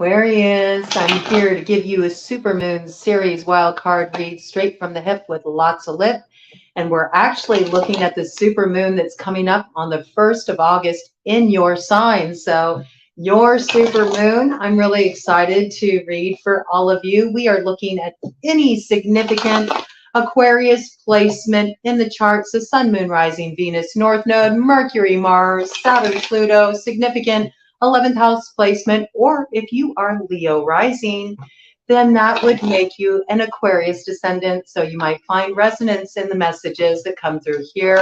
Aquarius, I'm here to give you a Supermoon series wild card read straight from the hip with lots of lip. And we're actually looking at the supermoon that's coming up on the 1st of August in your sign. So your supermoon, I'm really excited to read for all of you. We are looking at any significant Aquarius placement in the charts: the Sun, Moon, Rising, Venus, North Node, Mercury, Mars, Saturn, Pluto, significant 11th house placement, or if you are Leo rising, then that would make you an Aquarius descendant. So you might find resonance in the messages that come through here.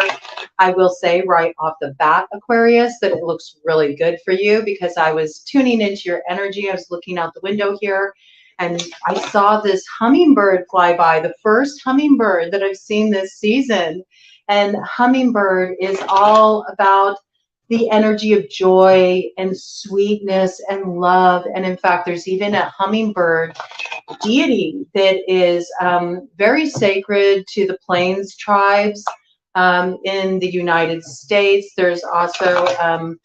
I will say right off the bat, Aquarius, that it looks really good for you, because I was tuning into your energy. I was looking out the window here and I saw this hummingbird fly by, the first hummingbird that I've seen this season. And hummingbird is all about the energy of joy and sweetness and love. And in fact, there's even a hummingbird deity that is very sacred to the Plains tribes in the United States. There's also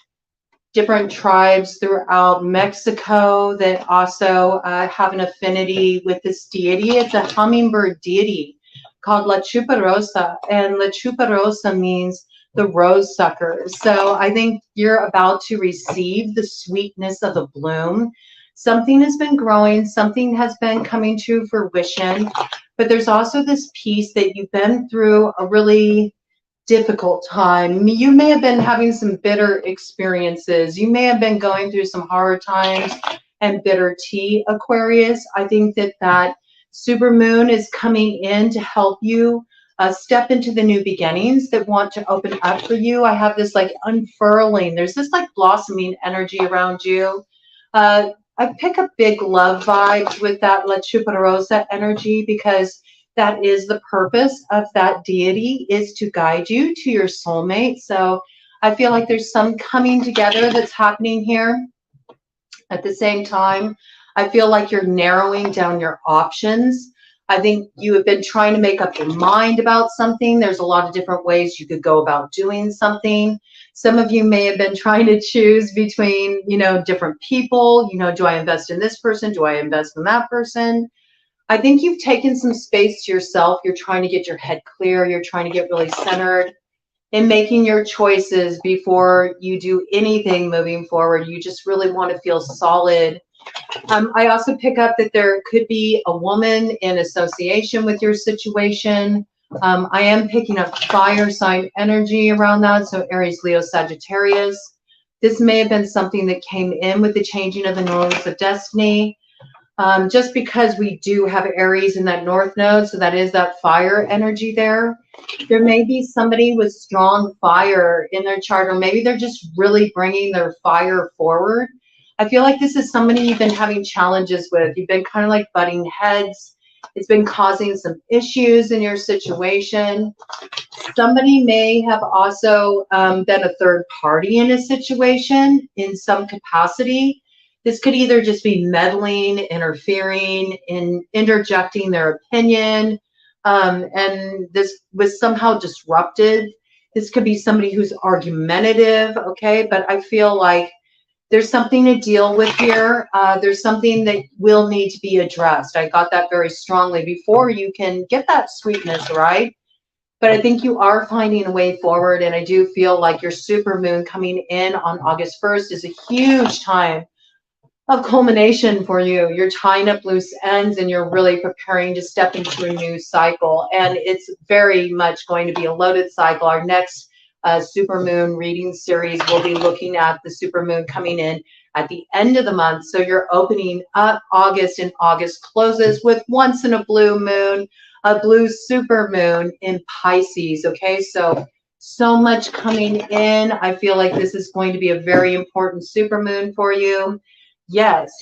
different tribes throughout Mexico that also have an affinity with this deity. It's a hummingbird deity called La Chuparosa, and La Chuparosa means the rose sucker. So I think you're about to receive the sweetness of the bloom. Something has been growing, something has been coming to fruition, but there's also this piece that you've been through a really difficult time. You may have been having some bitter experiences. You may have been going through some hard times and bitter tea, Aquarius. I think that supermoon is coming in to help you step into the new beginnings that want to open up for you. I have this like unfurling. There's this like blossoming energy around you. I pick up big love vibes with that La Chuparosa energy, because that is the purpose of that deity, is to guide you to your soulmate. So I feel like there's some coming together that's happening here. At the same time, I feel like you're narrowing down your options. I think you have been trying to make up your mind about something. There's a lot of different ways you could go about doing something. Some of you may have been trying to choose between, different people. Do I invest in this person? Do I invest in that person? I think you've taken some space to yourself. You're trying to get your head clear. You're trying to get really centered in making your choices before you do anything moving forward. You just really want to feel solid. I also pick up that there could be a woman in association with your situation. I am picking up fire sign energy around that, so Aries, Leo, Sagittarius. This may have been something that came in with the changing of the nodes of destiny. Just because we do have Aries in that north node, so that is that fire energy there. There may be somebody with strong fire in their chart, or maybe they're just really bringing their fire forward. I feel like this is somebody you've been having challenges with. You've been kind of like butting heads. It's been causing some issues in your situation. Somebody may have also been a third party in a situation in some capacity. This could either just be meddling, interfering, interjecting their opinion, and this was somehow disrupted. This could be somebody who's argumentative, okay? But I feel like there's something to deal with here. There's something that will need to be addressed. I got that very strongly before you can get that sweetness, right? But I think you are finding a way forward, and I do feel like your supermoon coming in on August 1st is a huge time of culmination for you. You're tying up loose ends and you're really preparing to step into a new cycle. And it's very much going to be a loaded cycle. Our next supermoon reading series will be looking at the supermoon coming in at the end of the month. So you're opening up August, and August closes with once in a blue moon, a blue supermoon in Pisces. Okay, so much coming in. I feel like this is going to be a very important supermoon for you. Yes,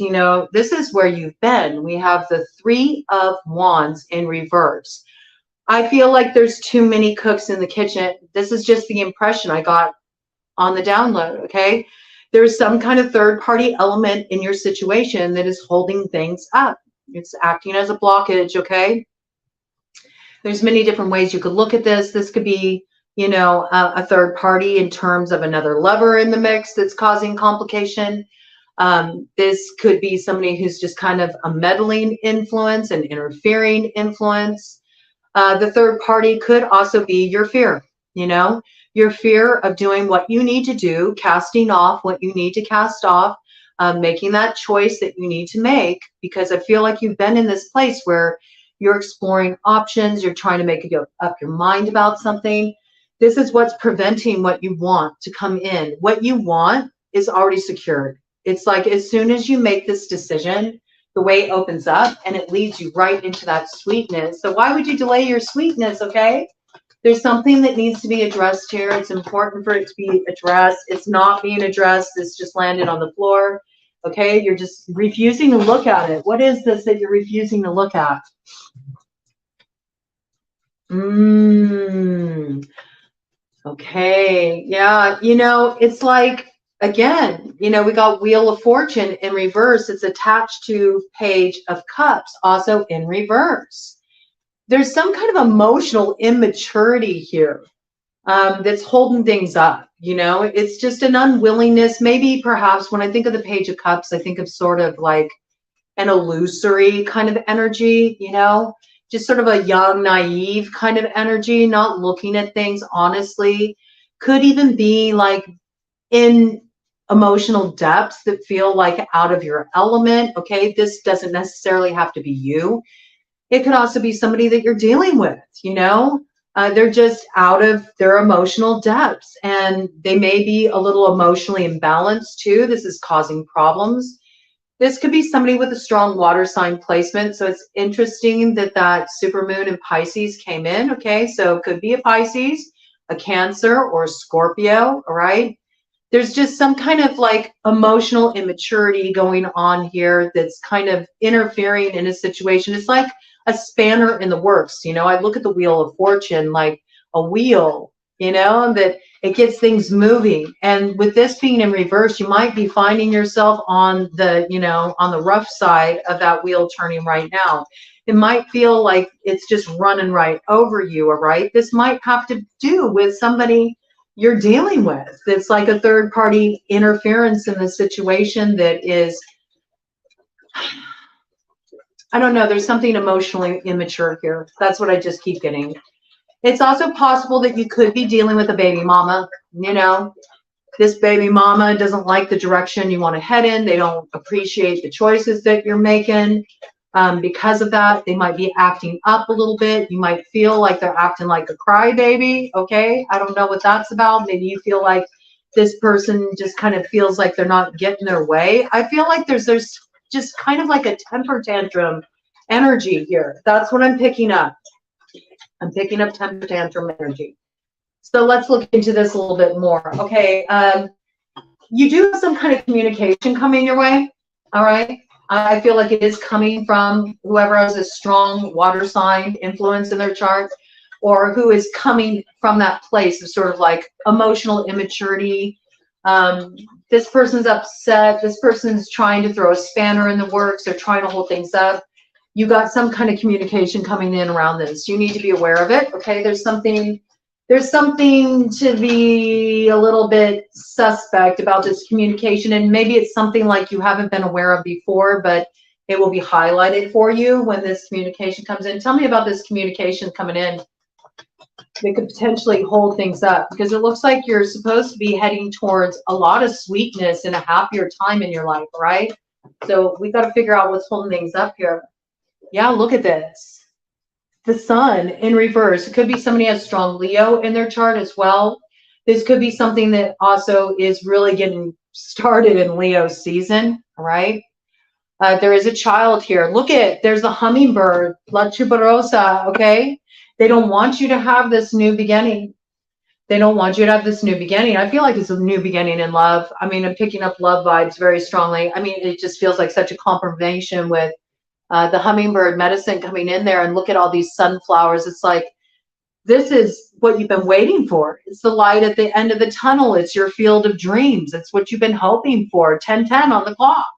this is where you've been. We have the Three of Wands in reverse. I feel like there's too many cooks in the kitchen. This is just the impression I got on the download, okay? There's some kind of third-party element in your situation that is holding things up. It's acting as a blockage, okay? There's many different ways you could look at this. This could be, a third party in terms of another lover in the mix that's causing complication. This could be somebody who's just kind of a meddling influence, an interfering influence. The third party could also be your fear, you know, your fear of doing what you need to do, casting off what you need to cast off, making that choice that you need to make, because I feel like you've been in this place where you're exploring options, you're trying to make up your mind about something. This is what's preventing what you want to come in. What you want is already secured. It's like as soon as you make this decision, the way opens up and it leads you right into that sweetness. So why would you delay your sweetness, okay? There's something that needs to be addressed here. It's important for it to be addressed. It's not being addressed. It's just landed on the floor, okay? You're just refusing to look at it. What is this that you're refusing to look at? Okay, yeah, you know, it's like, again, you know, we got Wheel of Fortune in reverse. It's attached to Page of Cups, also in reverse. There's some kind of emotional immaturity here that's holding things up, you know. It's just an unwillingness. Maybe perhaps when I think of the Page of Cups, I think of sort of like an illusory kind of energy, you know, just sort of a young, naive kind of energy, not looking at things honestly. Could even be like in emotional depths that feel like out of your element. Okay, this doesn't necessarily have to be you. It could also be somebody that you're dealing with, you know. They're just out of their emotional depths, and they may be a little emotionally imbalanced too. This is causing problems. This could be somebody with a strong water sign placement. So it's interesting that that supermoon in Pisces came in. Okay, so it could be a Pisces, a Cancer, or a Scorpio. All right. There's just some kind of like emotional immaturity going on here that's kind of interfering in a situation. It's like a spanner in the works. You know, I look at the Wheel of Fortune like a wheel, you know, that it gets things moving. And with this being in reverse, you might be finding yourself on the, you know, on the rough side of that wheel turning right now. It might feel like it's just running right over you, all right? This might have to do with somebody you're dealing with. It's like a third party interference in the situation that is, I don't know, there's something emotionally immature here. That's what I just keep getting. It's also possible that you could be dealing with a baby mama. You know, this baby mama doesn't like the direction you want to head in. They don't appreciate the choices that you're making. Because of that, they might be acting up a little bit. You might feel like they're acting like a crybaby. Okay, I don't know what that's about. Maybe you feel like this person just kind of feels like they're not getting their way. I feel like there's just kind of like a temper tantrum energy here. That's what I'm picking up. I'm picking up temper tantrum energy. So let's look into this a little bit more. Okay, you do have some kind of communication coming your way. All right. I feel like it is coming from whoever has a strong water sign influence in their chart, or who is coming from that place of sort of like emotional immaturity. This person's upset. This person's trying to throw a spanner in the works. They're trying to hold things up. You got some kind of communication coming in around this. You need to be aware of it. Okay, there's something to be a little bit suspect about this communication, and maybe it's something like you haven't been aware of before, but it will be highlighted for you when this communication comes in. Tell me about this communication coming in. It could potentially hold things up, because it looks like you're supposed to be heading towards a lot of sweetness and a happier time in your life, right? So we got to figure out what's holding things up here. Yeah, look at this. The sun in reverse. It could be somebody has strong Leo in their chart as well. This could be something that also is really getting started in Leo season, all right? There is a child here. Look at, there's a hummingbird, La Tuberosa, okay? They don't want you to have this new beginning. They don't want you to have this new beginning. I feel like it's a new beginning in love. I mean, I'm picking up love vibes very strongly. I mean, it just feels like such a confirmation with the hummingbird medicine coming in there, and look at all these sunflowers. It's like, this is what you've been waiting for. It's the light at the end of the tunnel. It's your field of dreams. It's what you've been hoping for. 10:10 on the clock.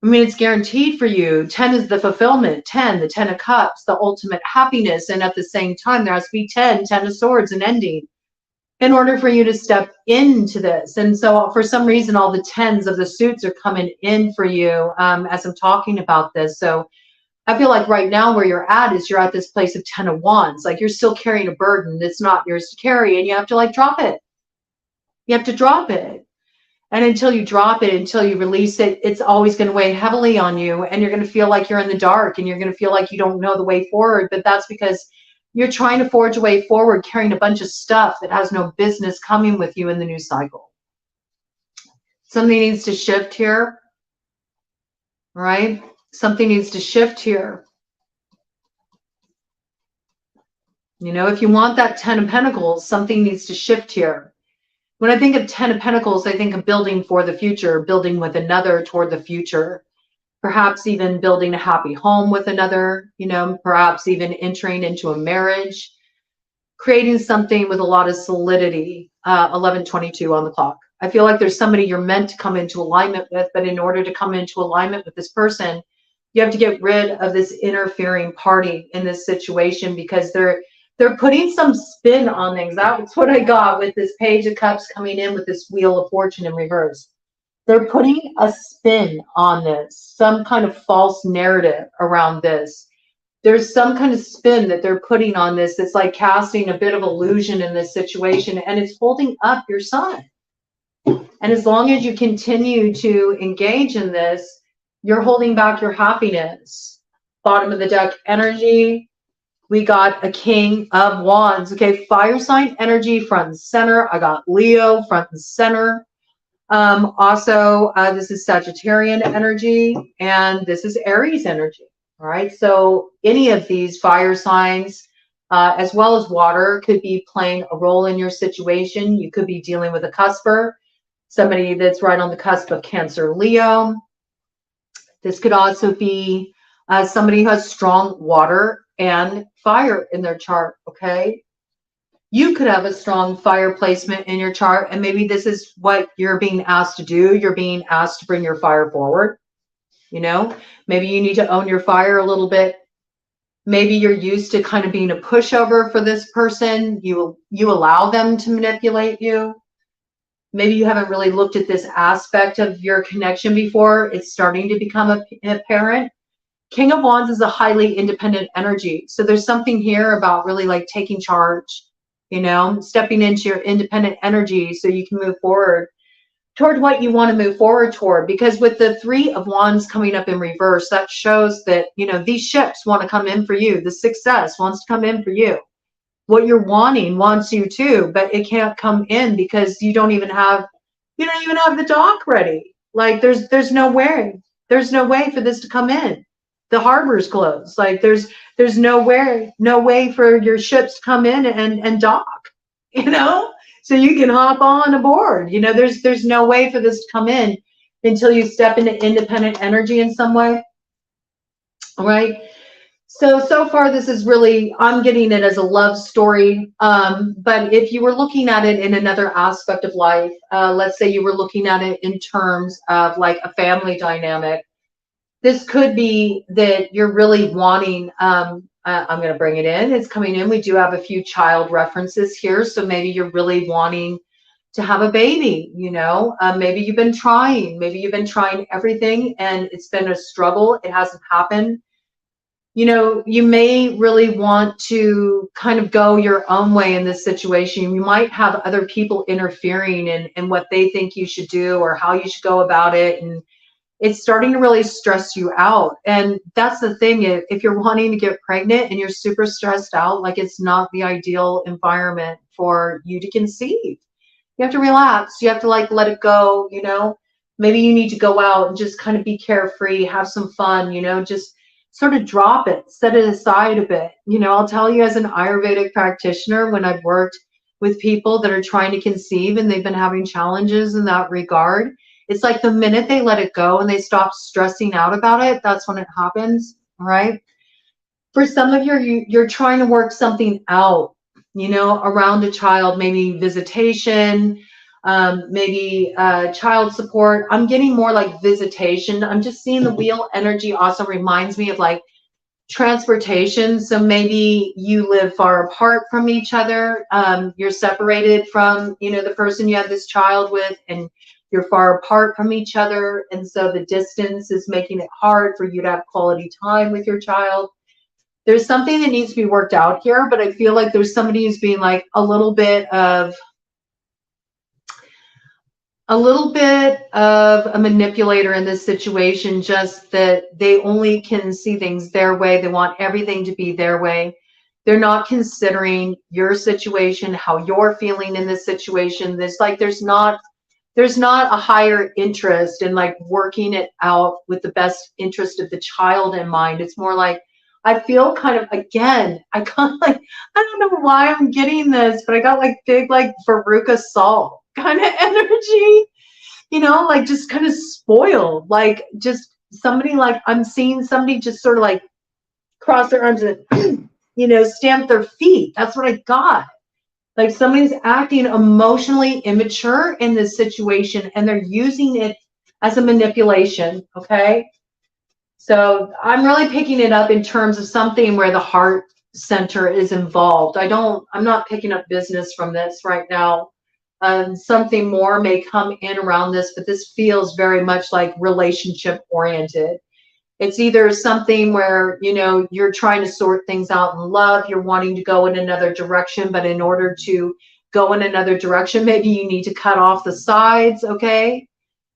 I mean, it's guaranteed for you. 10 is the fulfillment. 10, the 10 of cups, the ultimate happiness. And at the same time, there has to be 10 of swords, an ending. in order for you to step into this. And so for some reason, all the tens of the suits are coming in for you as I'm talking about this. So I feel like right now where you're at is you're at this place of 10 of Wands. Like you're still carrying a burden that's not yours to carry, and you have to like drop it. You have to drop it. And until you drop it, until you release it, it's always going to weigh heavily on you, and you're going to feel like you're in the dark, and you're going to feel like you don't know the way forward. But that's because you're trying to forge a way forward, carrying a bunch of stuff that has no business coming with you in the new cycle. Something needs to shift here, right? Something needs to shift here. You know, if you want that 10 of Pentacles, something needs to shift here. When I think of 10 of Pentacles, I think of building for the future, building with another toward the future. Perhaps even building a happy home with another, you know, perhaps even entering into a marriage, creating something with a lot of solidity. 11:22 on the clock. I feel like there's somebody you're meant to come into alignment with, but in order to come into alignment with this person, you have to get rid of this interfering party in this situation, because they're putting some spin on things. That's what I got with this Page of Cups coming in with this Wheel of Fortune in reverse. They're putting a spin on this, some kind of false narrative around this. There's some kind of spin that they're putting on this that's like casting a bit of illusion in this situation, and it's holding up your sun. And as long as you continue to engage in this, you're holding back your happiness. Bottom of the deck energy, we got a King of Wands. Okay, fire sign energy front and center. I got Leo front and center. Also, this is Sagittarian energy, and this is Aries energy. All right, so any of these fire signs, as well as water, could be playing a role in your situation. You could be dealing with a cusper, somebody that's right on the cusp of Cancer, Leo. This could also be somebody who has strong water and fire in their chart, okay? You could have a strong fire placement in your chart, and maybe this is what you're being asked to do. You're being asked to bring your fire forward. You know, maybe you need to own your fire a little bit. Maybe you're used to kind of being a pushover for this person. You allow them to manipulate you. Maybe you haven't really looked at this aspect of your connection before. It's starting to become apparent. King of Wands is a highly independent energy. So there's something here about really like taking charge, you know, stepping into your independent energy so you can move forward toward what you want to move forward toward. Because with the Three of Wands coming up in reverse, that shows that, you know, these ships want to come in for you. The success wants to come in for you. What you're wanting wants you too, but it can't come in because you don't even have the dock ready. Like there's no way for this to come in. The harbor's closed. Like there's no way for your ships to come in and dock, you know, so you can hop on aboard. You know, there's no way for this to come in until you step into independent energy in some way. All right. So far, this is really, I'm getting it as a love story. But if you were looking at it in another aspect of life, let's say you were looking at it in terms of like a family dynamic, this could be that you're really wanting, I'm going to bring it in. It's coming in. We do have a few child references here. So maybe you're really wanting to have a baby, you know, maybe you've been trying everything and it's been a struggle. It hasn't happened. You know, you may really want to kind of go your own way in this situation. You might have other people interfering in what they think you should do or how you should go about it. And it's starting to really stress you out. And that's the thing. If you're wanting to get pregnant and you're super stressed out, like it's not the ideal environment for you to conceive. You have to relax. You have to like let it go, you know. Maybe you need to go out and just kind of be carefree, have some fun, you know, just sort of drop it, set it aside a bit. You know, I'll tell you as an Ayurvedic practitioner, when I've worked with people that are trying to conceive and they've been having challenges in that regard, it's like the minute they let it go and they stop stressing out about it, that's when it happens, all right? For some of you're trying to work something out, you know, around a child, maybe visitation, maybe child support. I'm getting more like visitation. I'm just seeing the wheel energy also reminds me of like transportation. So maybe you live far apart from each other. You're separated from, you know, the person you have this child with, and you're far apart from each other. And so the distance is making it hard for you to have quality time with your child. There's something that needs to be worked out here, but I feel like there's somebody who's being like a little bit of a manipulator in this situation, just that they only can see things their way. They want everything to be their way. They're not considering your situation, how you're feeling in this situation. There's not a higher interest in like working it out with the best interest of the child in mind. It's more like, I feel kind of, again, I kind of like, I don't know why I'm getting this, but I got like big, like Veruca Salt kind of energy, you know, like just kind of spoiled, like just somebody, like I'm seeing somebody just sort of like cross their arms and, you know, stamp their feet. That's what I got. Like somebody's acting emotionally immature in this situation, and they're using it as a manipulation, okay? So I'm really picking it up in terms of something where the heart center is involved. I'm not picking up business from this right now. Something more may come in around this, but this feels very much like relationship oriented. It's either something where, you know, you're trying to sort things out in love, you're wanting to go in another direction, but in order to go in another direction, maybe you need to cut off the sides, okay?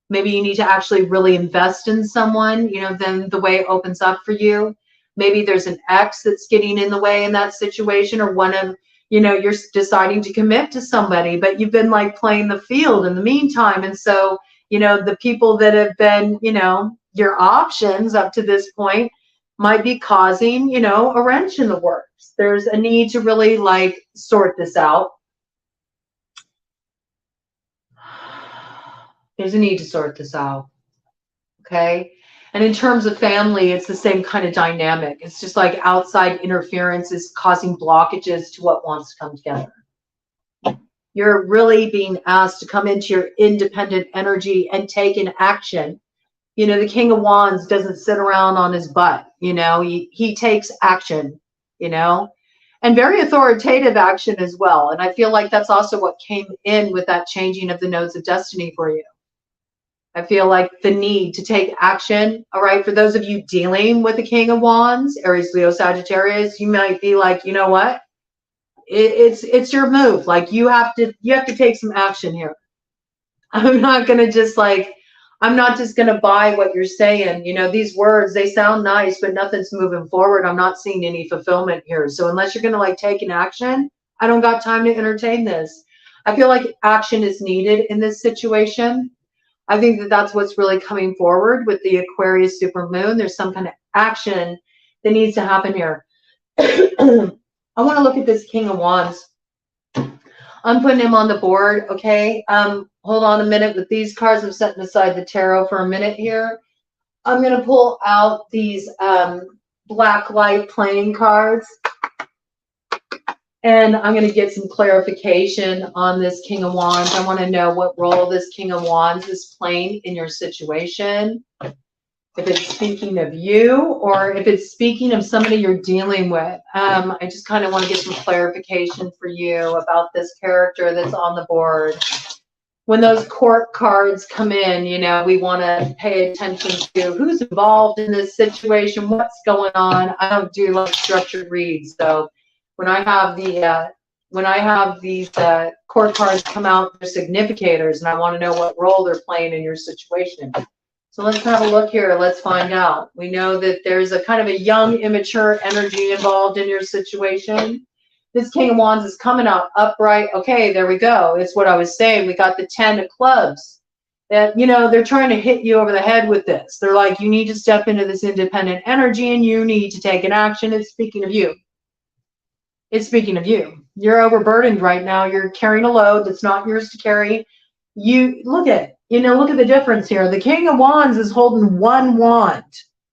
Maybe you need to actually really invest in someone, you know, then the way opens up for you. Maybe there's an ex that's getting in the way in that situation, or one of, you know, you're deciding to commit to somebody, but you've been like playing the field in the meantime. And so, you know, the people that have been, you know, your options up to this point might be causing, you know, a wrench in the works. There's a need to really like sort this out. There's a need to sort this out, okay? And in terms of family, it's the same kind of dynamic. It's just like outside interference is causing blockages to what wants to come together. You're really being asked to come into your independent energy and take an action. You know, the King of Wands doesn't sit around on his butt, you know, he takes action, you know, and very authoritative action as well. And I feel like that's also what came in with that changing of the nodes of destiny for you. I feel like the need to take action. All right. For those of you dealing with the King of Wands, Aries, Leo, Sagittarius, you might be like, you know what? It's your move. Like you have to take some action here. I'm not going to just like, I'm not just going to buy what you're saying. You know, these words, they sound nice, but nothing's moving forward. I'm not seeing any fulfillment here. So unless you're going to like take an action, I don't got time to entertain this. I feel like action is needed in this situation. I think that that's what's really coming forward with the Aquarius supermoon. There's some kind of action that needs to happen here. I want to look at this King of Wands. I'm putting him on the board, okay? Hold on a minute with these cards. I'm setting aside the tarot for a minute here. I'm going to pull out these black light playing cards. And I'm going to get some clarification on this King of Wands. I want to know what role this King of Wands is playing in your situation. If it's speaking of you, or if it's speaking of somebody you're dealing with. I just kind of want to get some clarification for you about this character that's on the board. When those court cards come in, you know, we want to pay attention to who's involved in this situation, what's going on. I don't do like structured reads, so when I have these court cards come out, they're significators, and I want to know what role they're playing in your situation. So let's have a look here. Let's find out. We know that there's a kind of a young, immature energy involved in your situation. This King of Wands is coming out upright. Okay, there we go. It's what I was saying. We got the 10 of clubs. That, you know, they're trying to hit you over the head with this. They're like, you need to step into this independent energy, and you need to take an action. It's speaking of you. It's speaking of you. You're overburdened right now. You're carrying a load that's not yours to carry. You look at the difference here. The King of Wands is holding one wand.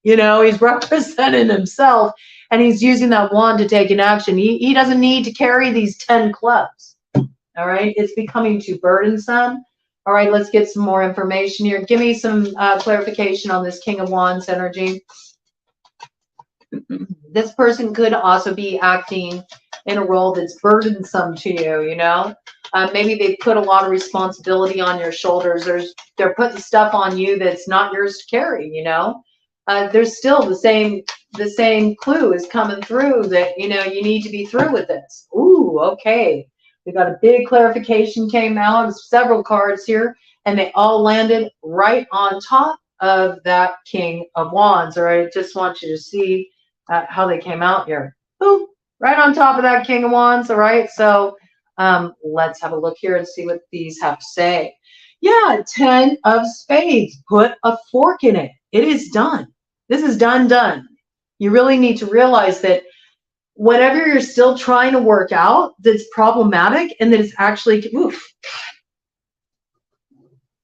You know, he's representing himself, and he's using that wand to take an action. He doesn't need to carry these 10 clubs. All right. It's becoming too burdensome. All right. Let's get some more information here. Give me some clarification on this King of Wands energy. This person could also be acting in a role that's burdensome to you, you know? Maybe they put a lot of responsibility on your shoulders. They're putting stuff on you that's not yours to carry, you know? There's still the same clue is coming through that, you know, you need to be through with this. Ooh, okay. We got a big clarification came out of several cards here, and they all landed right on top of that King of Wands. All right, just want you to see how they came out here. Boom, right on top of that King of Wands. All right, so let's have a look here and see what these have to say. Yeah, 10 of Spades. Put a fork in it. It is done. This is done. You really need to realize that whatever you're still trying to work out that's problematic and that it's actually, oof,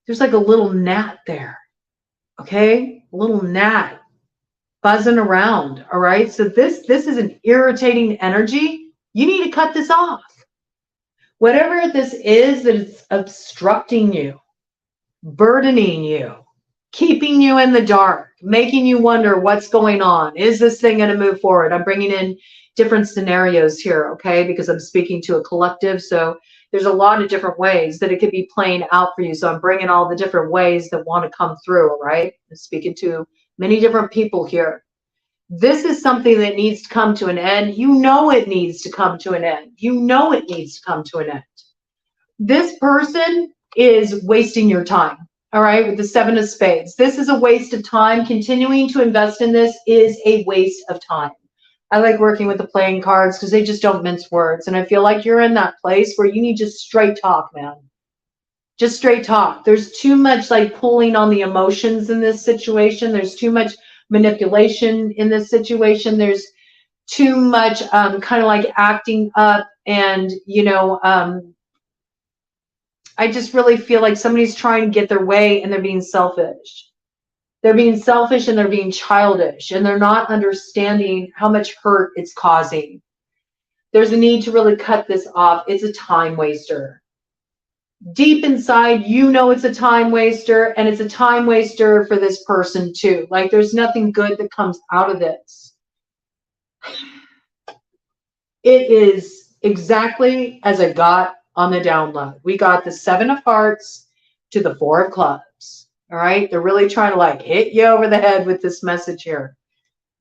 there's like a little gnat there, okay? A little gnat buzzing around, all right? So this is an irritating energy. You need to cut this off. Whatever this is that is obstructing you, burdening you, keeping you in the dark, making you wonder what's going on. Is this thing going to move forward? I'm bringing in different scenarios here, okay, because I'm speaking to a collective. So there's a lot of different ways that it could be playing out for you. So I'm bringing all the different ways that want to come through, all right? I'm speaking to many different people here. This is something that needs to come to an end. You know it needs to come to an end. You know it needs to come to an end. This person is wasting your time. All right, with the 7 of Spades. This is a waste of time. Continuing to invest in this is a waste of time. I like working with the playing cards because they just don't mince words. And I feel like you're in that place where you need just straight talk, man. Just straight talk. There's too much like pulling on the emotions in this situation. There's too much manipulation in this situation. There's too much kind of like acting up and, you know, I just really feel like somebody's trying to get their way and they're being selfish. They're being selfish and they're being childish and they're not understanding how much hurt it's causing. There's a need to really cut this off. It's a time waster. Deep inside, you know it's a time waster, and it's a time waster for this person too. Like there's nothing good that comes out of this. It is exactly as I got on the download. We got the 7 of Hearts to the 4 of Clubs. All right. They're really trying to like hit you over the head with this message here.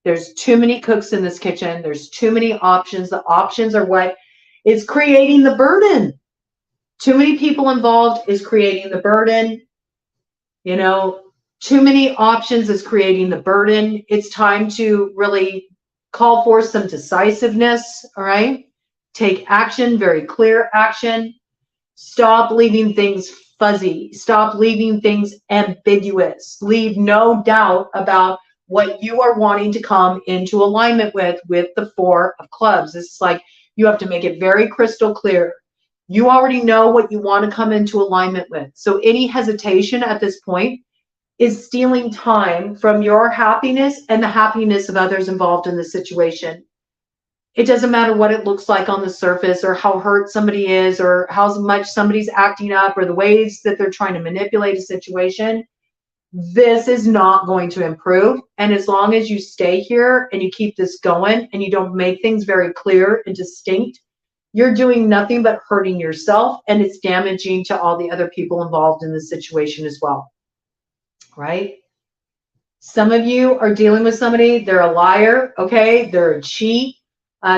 There's too many cooks in this kitchen. There's too many options. The options are what is creating the burden. Too many people involved is creating the burden. You know, too many options is creating the burden. It's time to really call for some decisiveness. All right. Take action, very clear action. Stop leaving things fuzzy. Stop leaving things ambiguous. Leave no doubt about what you are wanting to come into alignment with the 4 of Clubs. This is like you have to make it very crystal clear. You already know what you want to come into alignment with. So any hesitation at this point is stealing time from your happiness and the happiness of others involved in the situation. It doesn't matter what it looks like on the surface or how hurt somebody is or how much somebody's acting up or the ways that they're trying to manipulate a situation. This is not going to improve. And as long as you stay here and you keep this going and you don't make things very clear and distinct, you're doing nothing but hurting yourself, and it's damaging to all the other people involved in the situation as well. Right? Some of you are dealing with somebody, they're a liar, okay? They're a cheat.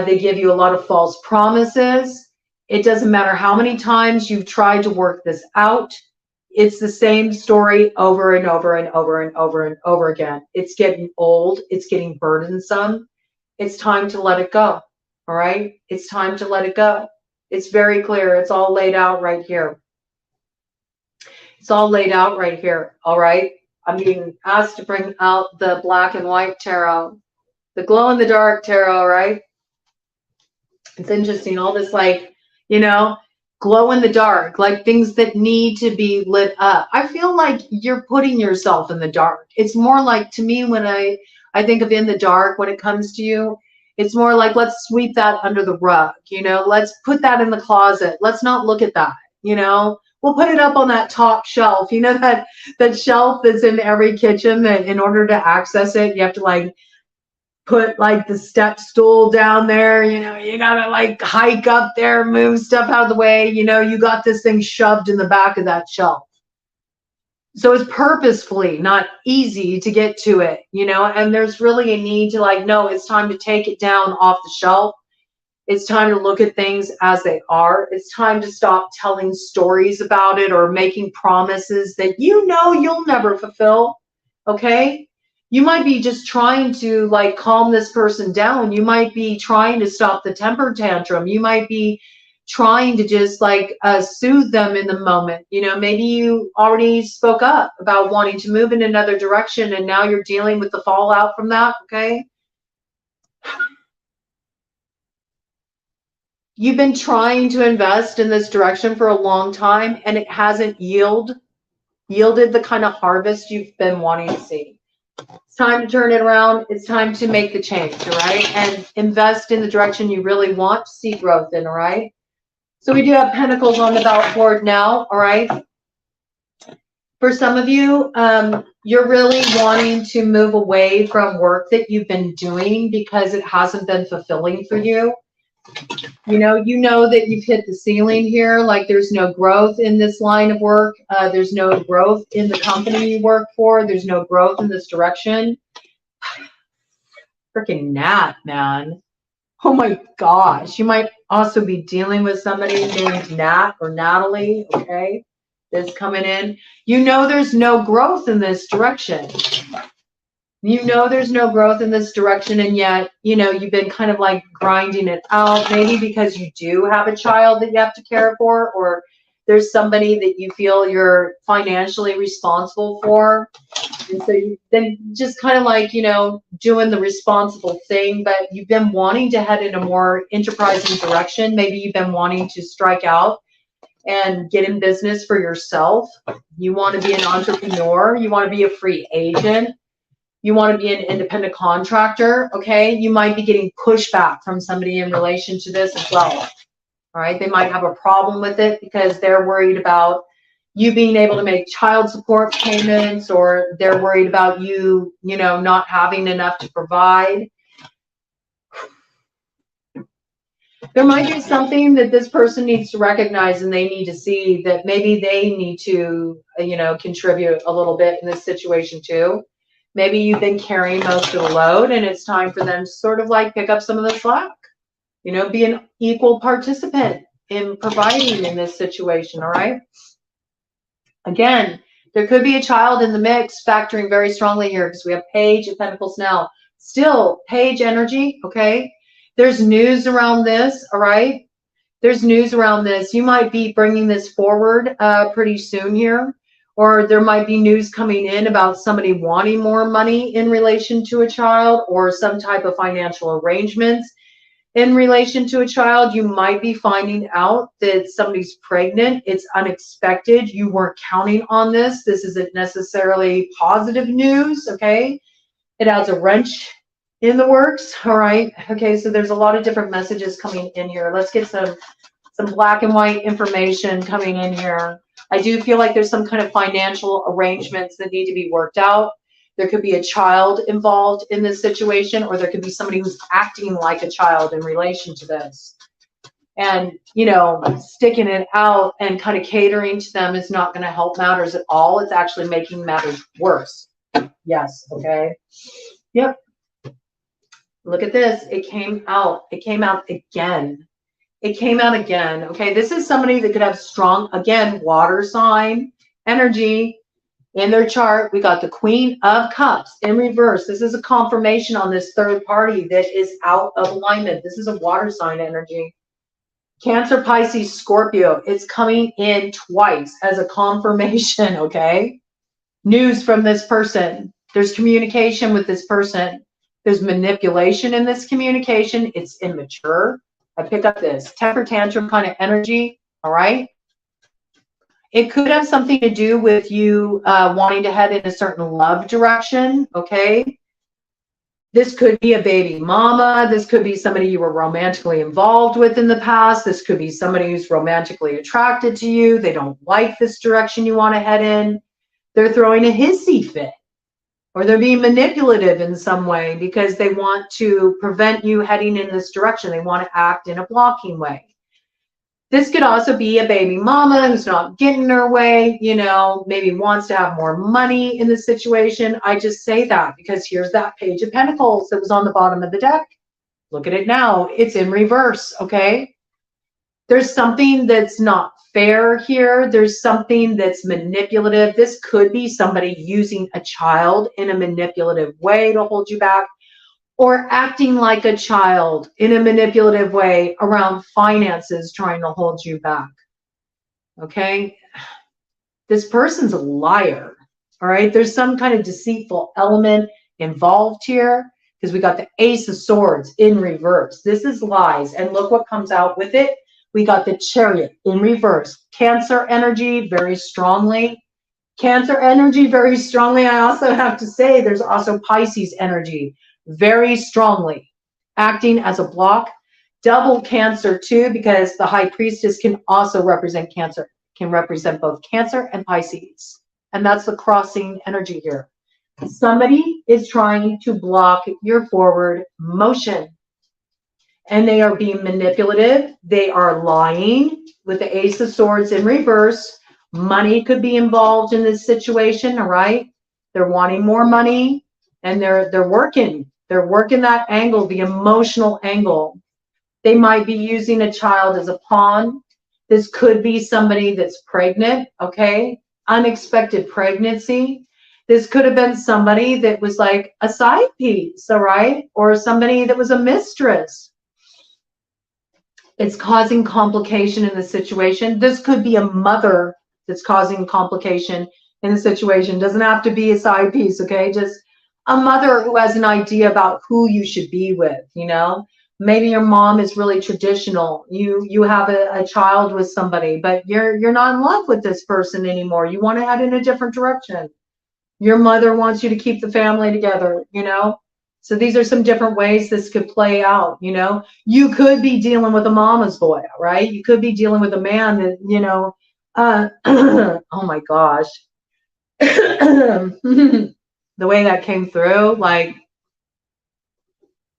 They give you a lot of false promises. It doesn't matter how many times you've tried to work this out. It's the same story over and over and over and over and over again. It's getting old. It's getting burdensome. It's time to let it go. All right? It's time to let it go. It's very clear. It's all laid out right here. It's all laid out right here. All right? I'm being asked to bring out the black and white tarot, the glow in the dark tarot, right? It's interesting, all this like, you know, glow in the dark, like things that need to be lit up. I feel like you're putting yourself in the dark. It's more like, to me, when I think of in the dark, when it comes to you, it's more like, let's sweep that under the rug, you know, let's put that in the closet. Let's not look at that, you know. We'll put it up on that top shelf, you know, that shelf that's in every kitchen that in order to access it, you have to like put like the step stool down there, you know, you gotta like hike up there, move stuff out of the way, you know, you got this thing shoved in the back of that shelf. So it's purposefully not easy to get to it, you know, and there's really a need to like, no, it's time to take it down off the shelf. It's time to look at things as they are. It's time to stop telling stories about it or making promises that you know you'll never fulfill, okay? You might be just trying to like calm this person down. You might be trying to stop the temper tantrum. You might be trying to just like soothe them in the moment. You know, maybe you already spoke up about wanting to move in another direction and now you're dealing with the fallout from that, okay? You've been trying to invest in this direction for a long time and it hasn't yielded the kind of harvest you've been wanting to see. It's time to turn it around. It's time to make the change, all right? And invest in the direction you really want to see growth in, all right? So we do have Pentacles on the belt board now, all right? For some of you, you're really wanting to move away from work that you've been doing because it hasn't been fulfilling for you. You know that you've hit the ceiling here, like there's no growth in this line of work. There's no growth in the company you work for. There's no growth in this direction. Freaking Nat, man. Oh my gosh. You might also be dealing with somebody named Nat or Natalie, okay? That's coming in. You know there's no growth in this direction. You know there's no growth in this direction, and yet, you know, you've been kind of like grinding it out, maybe because you do have a child that you have to care for, or there's somebody that you feel you're financially responsible for. And so you've been just kind of like, you know, doing the responsible thing, but you've been wanting to head in a more enterprising direction. Maybe you've been wanting to strike out and get in business for yourself. You want to be an entrepreneur. You want to be a free agent. You want to be an independent contractor, okay? You might be getting pushback from somebody in relation to this as well, all right? They might have a problem with it because they're worried about you being able to make child support payments, or they're worried about you, you know, not having enough to provide. There might be something that this person needs to recognize and they need to see that maybe they need to, you know, contribute a little bit in this situation too. Maybe you've been carrying most of the load and it's time for them to sort of like pick up some of the slack, you know, be an equal participant in providing in this situation, all right? Again, there could be a child in the mix factoring very strongly here because we have Page of Pentacles now. Still, Page energy, okay? There's news around this, all right? There's news around this. You might be bringing this forward pretty soon here. Or there might be news coming in about somebody wanting more money in relation to a child, or some type of financial arrangements in relation to a child. You might be finding out that somebody's pregnant. It's unexpected. You weren't counting on this. This isn't necessarily positive news, okay? It adds a wrench in the works, all right? Okay, so there's a lot of different messages coming in here. Let's get some black and white information coming in here. I do feel like there's some kind of financial arrangements that need to be worked out. There could be a child involved in this situation, or there could be somebody who's acting like a child in relation to this. And, you know, sticking it out and kind of catering to them is not going to help matters at all. It's actually making matters worse. Yes, okay. Yep. Look at this. It came out. It came out again. It came out again, okay? This is somebody that could have strong, again, water sign energy in their chart. We got the Queen of Cups in reverse. This is a confirmation on this third party that is out of alignment. This is a water sign energy. Cancer, Pisces, Scorpio. It's coming in twice as a confirmation, okay? News from this person. There's communication with this person. There's manipulation in this communication. It's immature. I pick up this temper tantrum kind of energy, all right? It could have something to do with you wanting to head in a certain love direction, okay? This could be a baby mama. This could be somebody you were romantically involved with in the past. This could be somebody who's romantically attracted to you. They don't like this direction you want to head in. They're throwing a hissy fit. or they're being manipulative in some way because they want to prevent you heading in this direction. They want to act in a blocking way. This could also be a baby mama who's not getting her way, you know, maybe wants to have more money in the situation. I just say that because here's that Page of Pentacles that was on the bottom of the deck. Look at it now. It's in reverse, okay? There's something that's not fair here. There's something that's manipulative. This could be somebody using a child in a manipulative way to hold you back, or acting like a child in a manipulative way around finances, trying to hold you back. Okay? This person's a liar. All right? There's some kind of deceitful element involved here because we got the Ace of Swords in reverse. This is lies. And look what comes out with it. We got the Chariot in reverse. Cancer energy very strongly. Cancer energy very strongly. I also have to say there's also Pisces energy very strongly acting as a block. Double Cancer too, because the High Priestess can also represent Cancer, can represent both Cancer and Pisces. And that's the crossing energy here. Somebody is trying to block your forward motion. And they are being manipulative. They are lying with the Ace of Swords in reverse. Money could be involved in this situation, all right? They're wanting more money, and they're working. They're working that angle, the emotional angle. They might be using a child as a pawn. This could be somebody that's pregnant, okay? Unexpected pregnancy. This could have been somebody that was like a side piece, all right? Or somebody that was a mistress. It's causing complication in the situation. This could be a mother that's causing complication in the situation. Doesn't have to be a side piece, okay? Just a mother who has an idea about who you should be with, you know? Maybe your mom is really traditional. You have a child with somebody, but you're not in love with this person anymore. You want to head in a different direction. Your mother wants you to keep the family together, you know? So these are some different ways this could play out, you know? You could be dealing with a mama's boy, right? You could be dealing with a man that, you know, oh my gosh. The way that came through, like,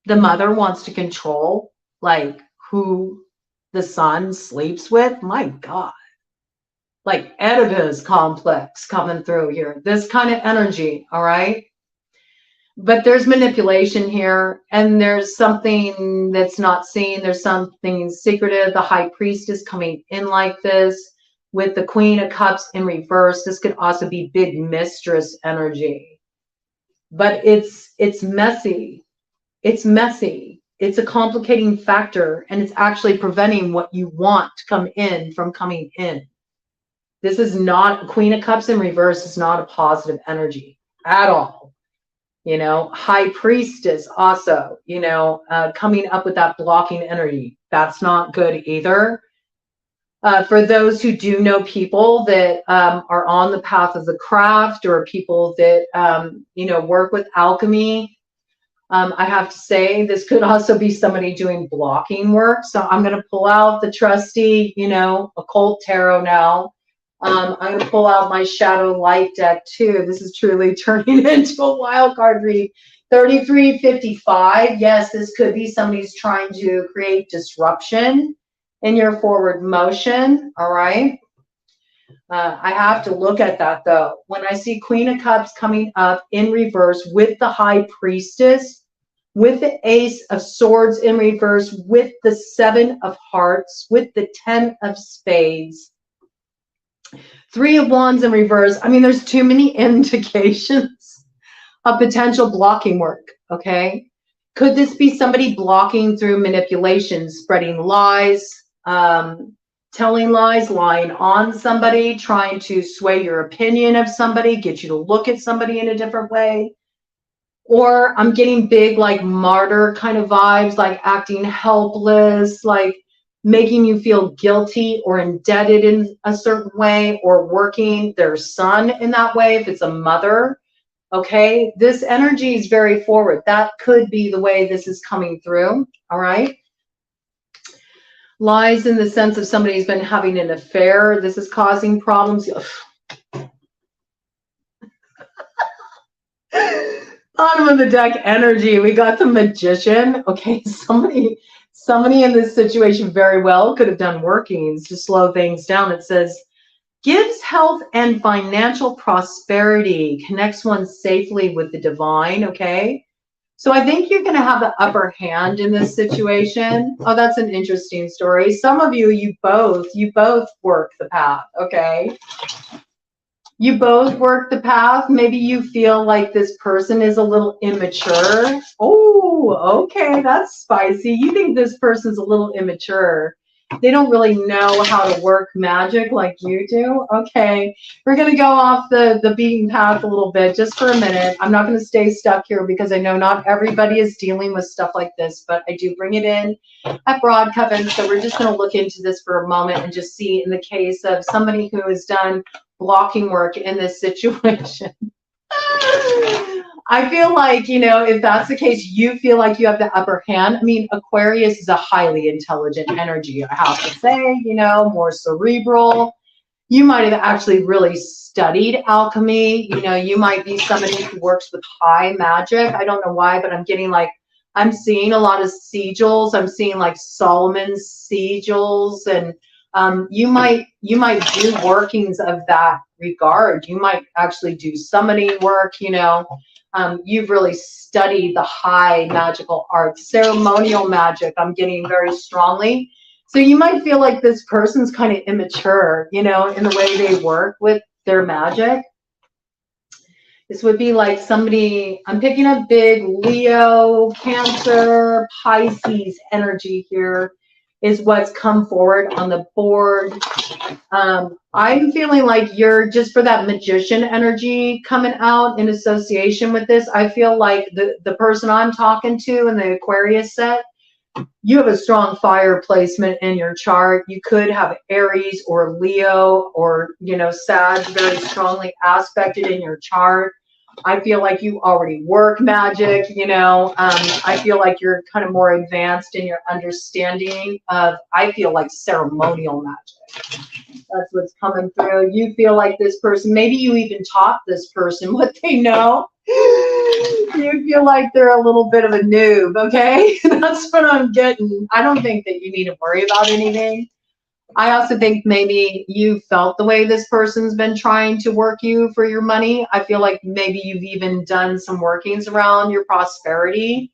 the mother wants to control, like, who the son sleeps with. My God. Like Oedipus complex coming through here. This kind of energy, all right? But there's manipulation here, and there's something that's not seen. There's something secretive. The High Priestess coming in like this with the Queen of Cups in reverse. This could also be big mistress energy. But it's messy. It's messy. It's a complicating factor, and it's actually preventing what you want to come in from coming in. This is not, Queen of Cups in reverse is not a positive energy at all. You know, High Priestess also, you know, coming up with that blocking energy. That's not good either. For those who do know people that are on the path of the craft, or people that, you know, work with alchemy, I have to say this could also be somebody doing blocking work. So I'm going to pull out the trusty, you know, occult tarot now. I'm going to pull out my shadow light deck too. This is truly turning into a wild card read. 3355. Yes, this could be somebody's trying to create disruption in your forward motion. All right. I have to look at that though. When I see Queen of Cups coming up in reverse with the High Priestess, with the Ace of Swords in reverse, with the Seven of Hearts, with the Ten of Spades, Three of Wands in reverse. I mean, there's too many indications of potential blocking work, okay? Could this be somebody blocking through manipulation, spreading lies, telling lies, lying on somebody, trying to sway your opinion of somebody, get you to look at somebody in a different way? Or I'm getting big, like, martyr kind of vibes, like acting helpless, like making you feel guilty or indebted in a certain way, or working their son in that way if it's a mother. Okay, this energy is very forward. That could be the way this is coming through. All right. Lies in the sense of somebody's been having an affair. This is causing problems. Bottom of the deck energy, we got the Magician. Okay, somebody in this situation very well could have done workings to slow things down. It says, gives health and financial prosperity, connects one safely with the divine, okay? So I think you're going to have the upper hand in this situation. Oh, that's an interesting story. Some of you, you both work the path, okay? You both work the path. Maybe you feel like this person is a little immature. Oh, okay, that's spicy. You think this person's a little immature. They don't really know how to work magic like you do. Okay, we're going to go off the beaten path a little bit just for a minute. I'm not going to stay stuck here because I know not everybody is dealing with stuff like this, but I do bring it in at Broad Coven. So we're just going to look into this for a moment and just see in the case of somebody who has done blocking work in this situation. I feel like, you know, if that's the case, you feel like you have the upper hand. I mean, Aquarius is a highly intelligent energy, I have to say, you know, more cerebral. You might have actually really studied alchemy. You know, you might be somebody who works with high magic. I don't know why, but I'm getting like, I'm seeing a lot of sigils. I'm seeing like Solomon's sigils, and you might do workings of that regard. You might actually do summoning work, you know. You've really studied the high magical arts, ceremonial magic, I'm getting very strongly. So you might feel like this person's kind of immature, you know, in the way they work with their magic. This would be like somebody, I'm picking up big Leo, Cancer, Pisces energy here is what's come forward on the board. I'm feeling like you're just for that Magician energy coming out in association with this. I feel like the person I'm talking to in the Aquarius set, you have a strong fire placement in your chart. You could have Aries or Leo or, you know, Sag very strongly aspected in your chart. I feel like you already work magic, you know. I feel like you're kind of more advanced in your understanding of, I feel like, ceremonial magic. That's what's coming through. You feel like this person, maybe you even taught this person what they know. You feel like they're a little bit of a noob, okay? That's what I'm getting. I don't think that you need to worry about anything. I also think maybe you felt the way this person's been trying to work you for your money. I feel like maybe you've even done some workings around your prosperity.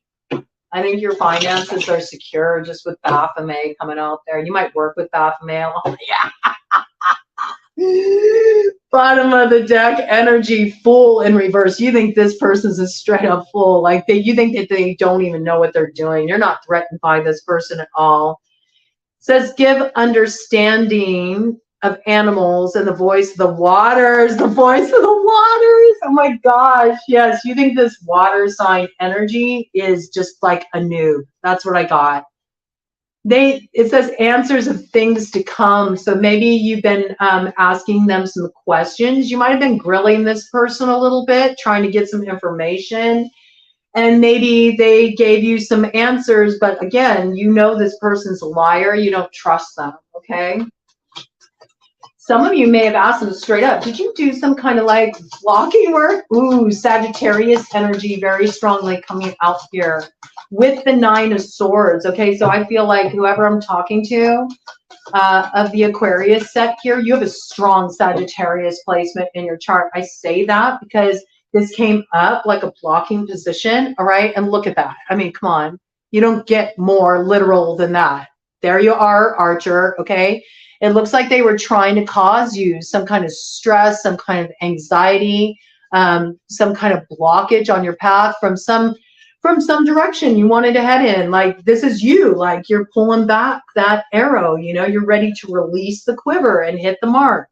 I think your finances are secure just with Baphomet coming out there. You might work with Baphomet. Oh, yeah. Bottom of the deck energy, Fool in reverse. You think this person's a straight up fool. Like you think that they don't even know what they're doing. You're not threatened by this person at all. Says, give understanding of animals and the voice of the waters, the voice of the waters. Oh my gosh, yes. You think this water sign energy is just like a noob. That's what I got. It says answers of things to come. So maybe you've been asking them some questions. You might have been grilling this person a little bit, trying to get some information. And maybe they gave you some answers, but again, you know this person's a liar. You don't trust them, okay? Some of you may have asked them straight up, did you do some kind of like blocking work? Ooh, Sagittarius energy very strongly coming out here with the 9 of Swords, okay? So I feel like whoever I'm talking to of the Aquarius set here, you have a strong Sagittarius placement in your chart. I say that because this came up like a blocking position, all right? And look at that. I mean, come on. You don't get more literal than that. There you are, Archer, okay? It looks like they were trying to cause you some kind of stress, some kind of anxiety, some kind of blockage on your path from some direction you wanted to head in. Like, this is you. Like, you're pulling back that arrow, you know? You're ready to release the quiver and hit the mark.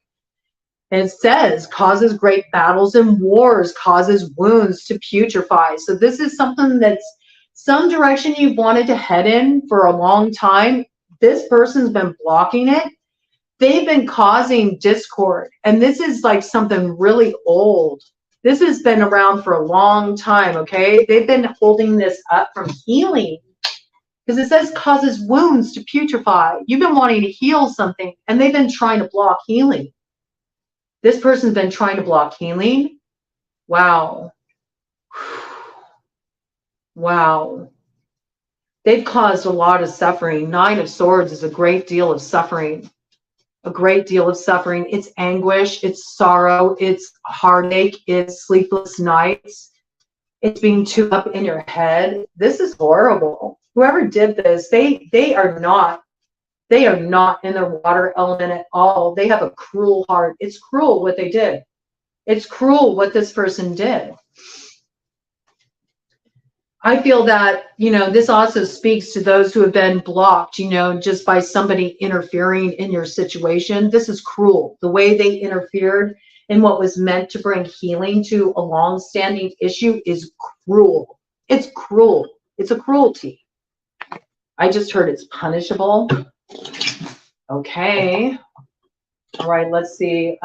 And it says, causes great battles and wars, causes wounds to putrefy. So this is something that's some direction you've wanted to head in for a long time. This person's been blocking it. They've been causing discord. And this is like something really old. This has been around for a long time, okay? They've been holding this up from healing. Because it says causes wounds to putrefy. You've been wanting to heal something, and they've been trying to block healing. This person's been trying to block healing. Wow. Wow. They've caused a lot of suffering. Nine of Swords is a great deal of suffering. A great deal of suffering. It's anguish, it's sorrow, it's heartache, it's sleepless nights. It's being too up in your head. This is horrible. Whoever did this, they are not in their water element at all. They have a cruel heart. It's cruel what they did. It's cruel what this person did. I feel that, you know, this also speaks to those who have been blocked, you know, just by somebody interfering in your situation. This is cruel. The way they interfered in what was meant to bring healing to a long-standing issue is cruel. It's cruel. It's a cruelty. I just heard it's punishable. Okay. All right, let's see.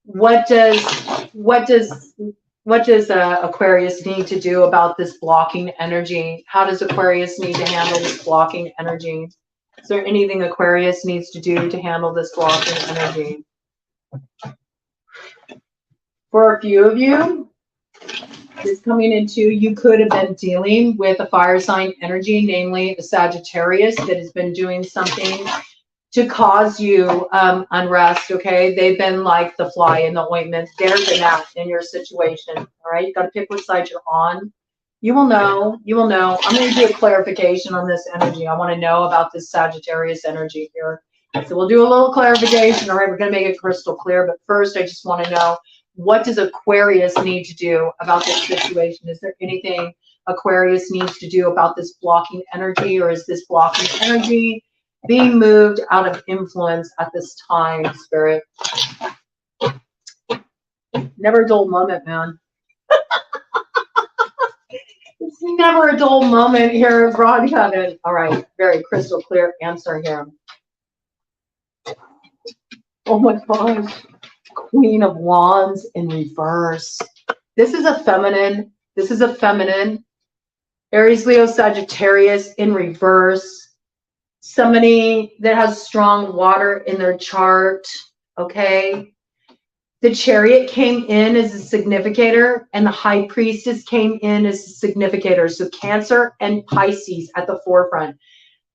What does Aquarius need to do about this blocking energy? How does Aquarius need to handle this blocking energy? Is there anything Aquarius needs to do to handle this blocking energy? For a few of you, this coming into, you could have been dealing with a fire sign energy, namely a Sagittarius that has been doing something to cause you unrest, okay? They've been like the fly in the ointment. They're the gnat in your situation, all right? You got to pick which side you're on. You will know. You will know. I'm going to do a clarification on this energy. I want to know about this Sagittarius energy here. So we'll do a little clarification, all right? We're going to make it crystal clear. But first, I just want to know, what does Aquarius need to do about this situation? Is there anything Aquarius needs to do about this blocking energy, or is this blocking energy being moved out of influence at this time, Spirit? Never a dull moment, man. It's never a dull moment here, Broadheaven. All right, very crystal clear answer here. Oh my gosh. Queen of Wands in reverse. This is a feminine. This is a feminine. Aries, Leo, Sagittarius in reverse. Somebody that has strong water in their chart. Okay. The Chariot came in as a significator, and the High Priestess came in as a significator. So Cancer and Pisces at the forefront.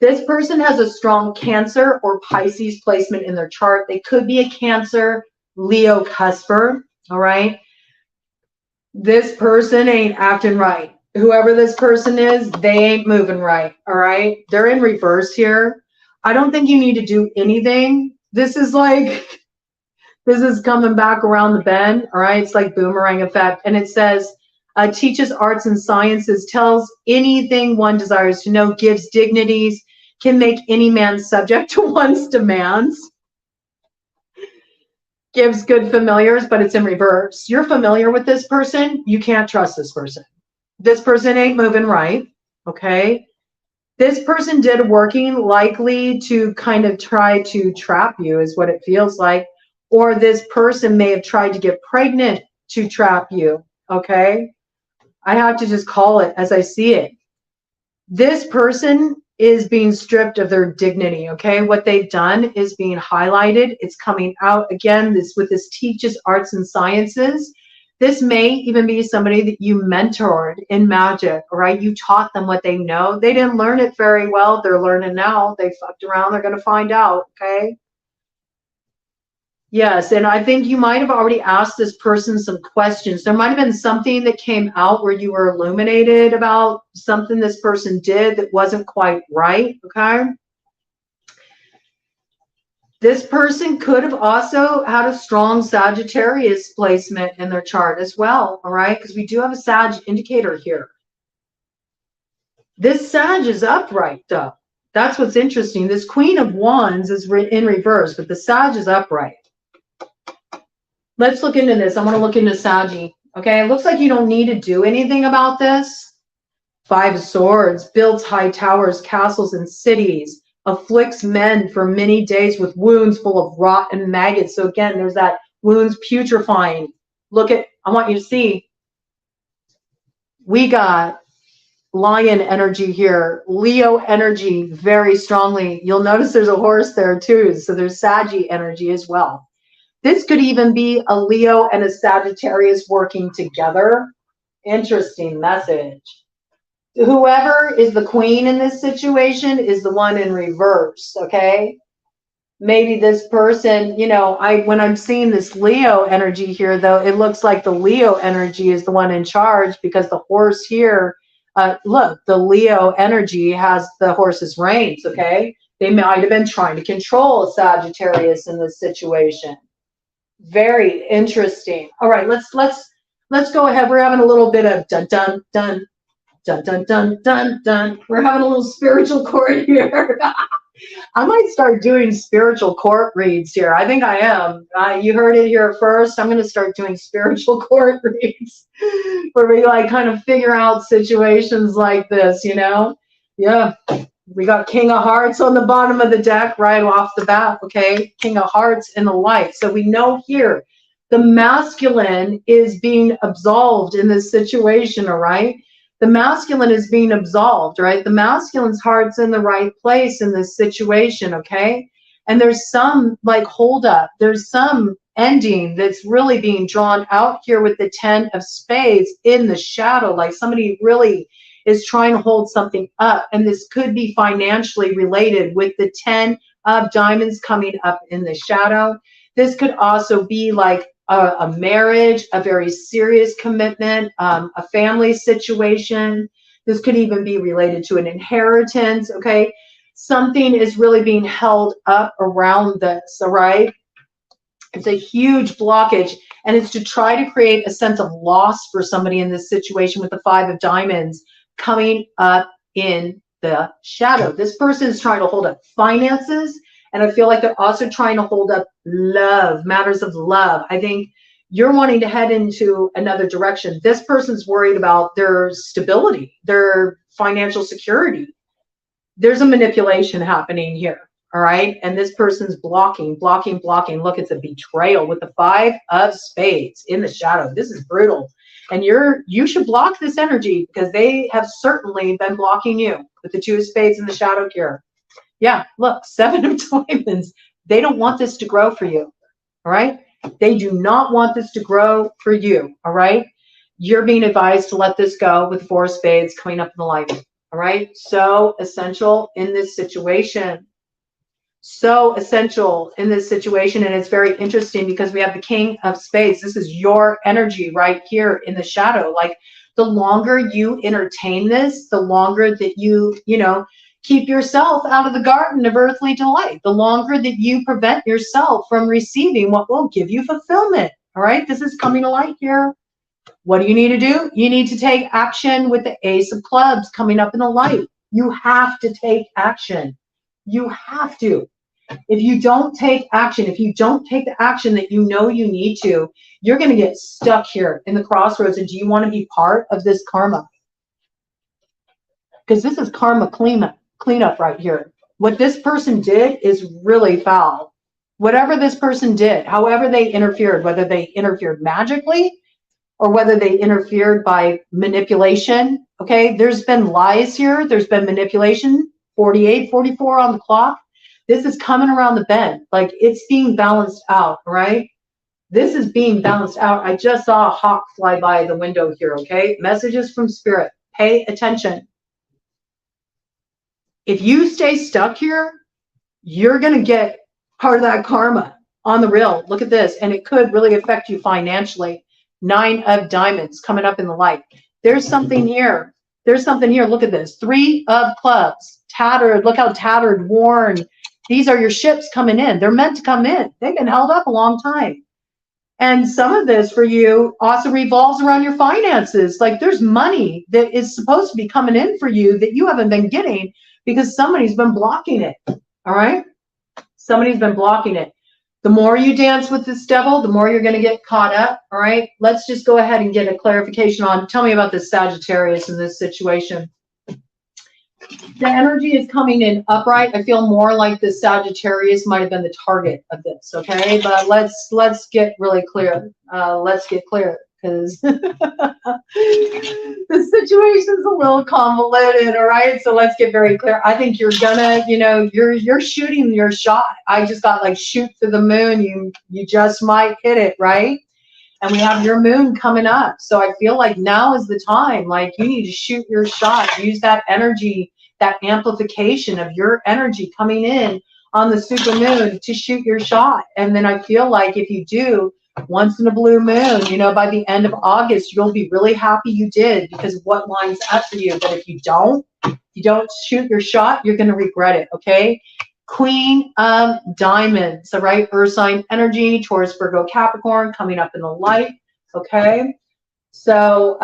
This person has a strong Cancer or Pisces placement in their chart. They could be a Cancer, Leo cusper, all right? This person ain't acting right. Whoever this person is, they ain't moving right, all right? They're in reverse here. I don't think you need to do anything. This is like, this is coming back around the bend, all right? It's like boomerang effect. And it says, teaches arts and sciences, tells anything one desires to know, gives dignities, can make any man subject to one's demands. Gives good familiars, but it's in reverse. You're familiar with this person. You can't trust this person. This person ain't moving right, okay? This person did working likely to kind of try to trap you is what it feels like. Or this person may have tried to get pregnant to trap you, okay? I have to just call it as I see it. This person is being stripped of their dignity, okay? What they've done is being highlighted. It's coming out. Again, this with this teaches arts and sciences. This may even be somebody that you mentored in magic, all right? You taught them what they know. They didn't learn it very well. They're learning now. They fucked around. They're going to find out, okay? Yes, and I think you might have already asked this person some questions. There might have been something that came out where you were illuminated about something this person did that wasn't quite right, okay? This person could have also had a strong Sagittarius placement in their chart as well, all right? Because we do have a Sag indicator here. This Sag is upright, though. That's what's interesting. This Queen of Wands is in reverse, but the Sag is upright. Let's look into this. I want to look into Saggy. Okay, it looks like you don't need to do anything about this. Five of Swords, builds high towers, castles, and cities, afflicts men for many days with wounds full of rot and maggots. So again, there's that wounds putrefying. Look at, I want you to see, we got Lion energy here, Leo energy very strongly. You'll notice there's a horse there too. So there's Saggy energy as well. This could even be a Leo and a Sagittarius working together. Interesting message. whoever is the queen in this situation is the one in reverse, okay? Maybe this person, you know, when I'm seeing this Leo energy here, though, it looks like the Leo energy is the one in charge, because the horse here, look, the Leo energy has the horse's reins, okay? They might have been trying to control Sagittarius in this situation. Very interesting. All right, let's go ahead. We're having a little bit of dun dun dun dun dun dun dun dun. We're having a little spiritual court here. I might start doing spiritual court reads here. I think I am. You heard it here first. I'm going to start doing spiritual court reads where we like kind of figure out situations like this, you know? Yeah. We got King of Hearts on the bottom of the deck right off the bat, okay? King of Hearts in the light. So we know here the masculine is being absolved in this situation, all right? The masculine is being absolved, right? The masculine's heart's in the right place in this situation, okay? And there's some like hold up. There's some ending that's really being drawn out here with the 10 of spades in the shadow, like somebody really is trying to hold something up. And this could be financially related with the 10 of diamonds coming up in the shadow. This could also be like a marriage, a very serious commitment, a family situation. This could even be related to an inheritance, okay? Something is really being held up around this, all right? It's a huge blockage, and it's to try to create a sense of loss for somebody in this situation with the 5 of diamonds coming up in the shadow. This person is trying to hold up finances, and I feel like they're also trying to hold up love, matters of love. I think you're wanting to head into another direction. This person's worried about their stability, their financial security. There's a manipulation happening here, all right? And this person's blocking. Look, it's a betrayal with the 5 of spades in the shadow. This is brutal. And you should block this energy, because they have certainly been blocking you with the 2 of spades in the shadow here. Yeah, look, 7 of diamonds. They don't want this to grow for you, all right? They do not want this to grow for you, all right? You're being advised to let this go with 4 of spades coming up in the light, all right? So essential in this situation. So essential in this situation. And it's very interesting because we have the King of Spades. This is your energy right here in the shadow. Like, the longer you entertain this, the longer that you know, keep yourself out of the garden of earthly delight, the longer that you prevent yourself from receiving what will give you fulfillment. All right, this is coming to light here. What do you need to do? You need to take action with the Ace of Clubs coming up in the light. You have to take action. You have to. If you don't take action, if you don't take the action that you know you need to, you're going to get stuck here in the crossroads. And do you want to be part of this karma? Because this is karma cleanup right here. What this person did is really foul. Whatever this person did, however they interfered, whether they interfered magically or whether they interfered by manipulation, okay? There's been lies here. There's been manipulation, 48, 44 on the clock. This is coming around the bend. Like, it's being balanced out, right? This is being balanced out. I just saw a hawk fly by the window here, okay? Messages from spirit. Pay attention. If you stay stuck here, you're going to get part of that karma on the real. Look at this. And it could really affect you financially. 9 of diamonds coming up in the light. There's something here. There's something here. Look at this. 3 of clubs. Tattered. Look how tattered, worn. These are your ships coming in. They're meant to come in. They've been held up a long time. And some of this for you also revolves around your finances. Like, there's money that is supposed to be coming in for you that you haven't been getting because somebody's been blocking it. All right? Somebody's been blocking it. The more you dance with this devil, the more you're going to get caught up. All right? Let's just go ahead and get a clarification on. Tell me about this Sagittarius in this situation. The energy is coming in upright. I feel more like the Sagittarius might have been the target of this, okay? But let's get really clear. Let's get clear, because the situation's a little convoluted, all right? So let's get very clear. I think you're gonna, you know, you're shooting your shot. I just got like shoot to the moon. You just might hit it, right? And we have your moon coming up. So I feel like now is the time. Like you need to shoot your shot. Use that energy, that amplification of your energy coming in on the super moon to shoot your shot. And then I feel like if you do, once in a blue moon, you know, by the end of August, you'll be really happy you did, because of what lines up for you. But if you don't shoot your shot, you're going to regret it. Okay. Queen of Diamonds, all right? Earth sign energy, Taurus, Virgo, Capricorn, coming up in the light. Okay. So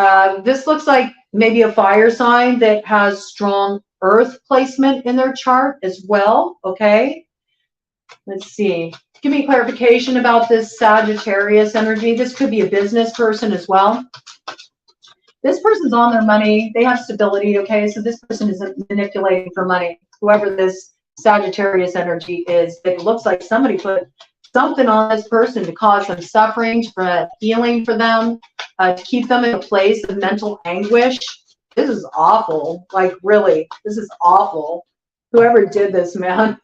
this looks like maybe a fire sign that has strong earth placement in their chart as well. Okay. Let's see. Give me clarification about this Sagittarius energy. This could be a business person as well. This person's on their money. They have stability, okay? So this person isn't manipulating for money. Whoever this Sagittarius energy is, it looks like somebody put something on this person to cause them suffering, for healing for them, to keep them in a place of mental anguish. This is awful. Like, really, this is awful. Whoever did this, man.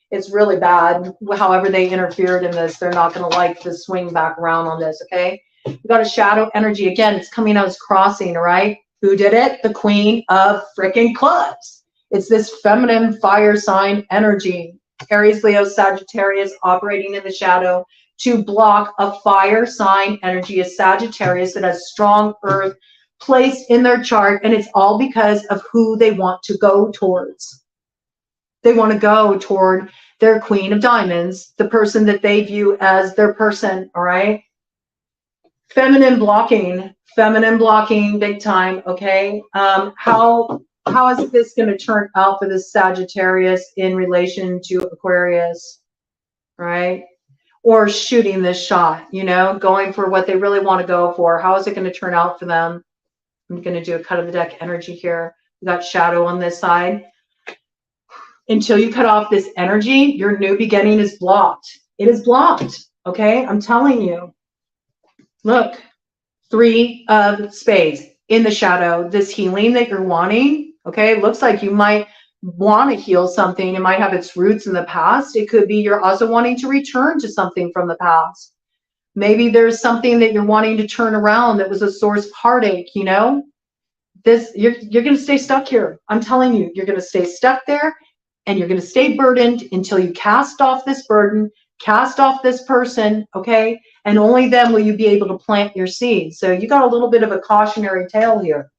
It's really bad. However they interfered in this, they're not going to like to swing back around on this, okay? We got a shadow energy. Again, it's coming out as crossing, right? Who did it? The Queen of freaking Clubs. It's this feminine fire sign energy. Aries, Leo, Sagittarius operating in the shadow to block a fire sign energy, a Sagittarius that has strong earth placed in their chart, and it's all because of who they want to go towards. They want to go toward their Queen of Diamonds, the person that they view as their person, all right? Feminine blocking big time, okay? How is this going to turn out for this Sagittarius in relation to Aquarius, right? Or shooting this shot, you know, going for what they really want to go for. How is it going to turn out for them? I'm going to do a cut of the deck energy here. We got shadow on this side. Until you cut off this energy, your new beginning is blocked. It is blocked, okay? I'm telling you. Look, 3 of Spades in the shadow. This healing that you're wanting, okay? Looks like you might want to heal something. It might have its roots in the past. It could be you're also wanting to return to something from the past. Maybe there's something that you're wanting to turn around that was a source of heartache, you know? This, you're going to stay stuck here. I'm telling you, you're going to stay stuck there. And you're going to stay burdened until you cast off this burden, cast off this person, okay? And only then will you be able to plant your seeds. So you got a little bit of a cautionary tale here.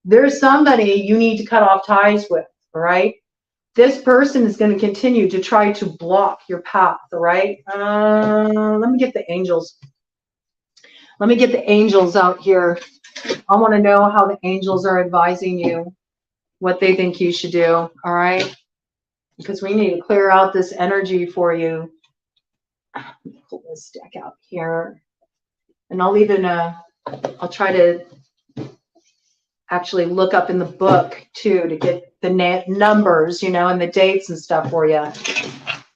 There's somebody you need to cut off ties with, all right? This person is going to continue to try to block your path, all right? Let me get the angels. Let me get the angels out here. I want to know how the angels are advising you, what they think you should do, all right? Because we need to clear out this energy for you. Let me pull this deck out here. And I'll even, I'll try to actually look up in the book too, to get the numbers, you know, and the dates and stuff for you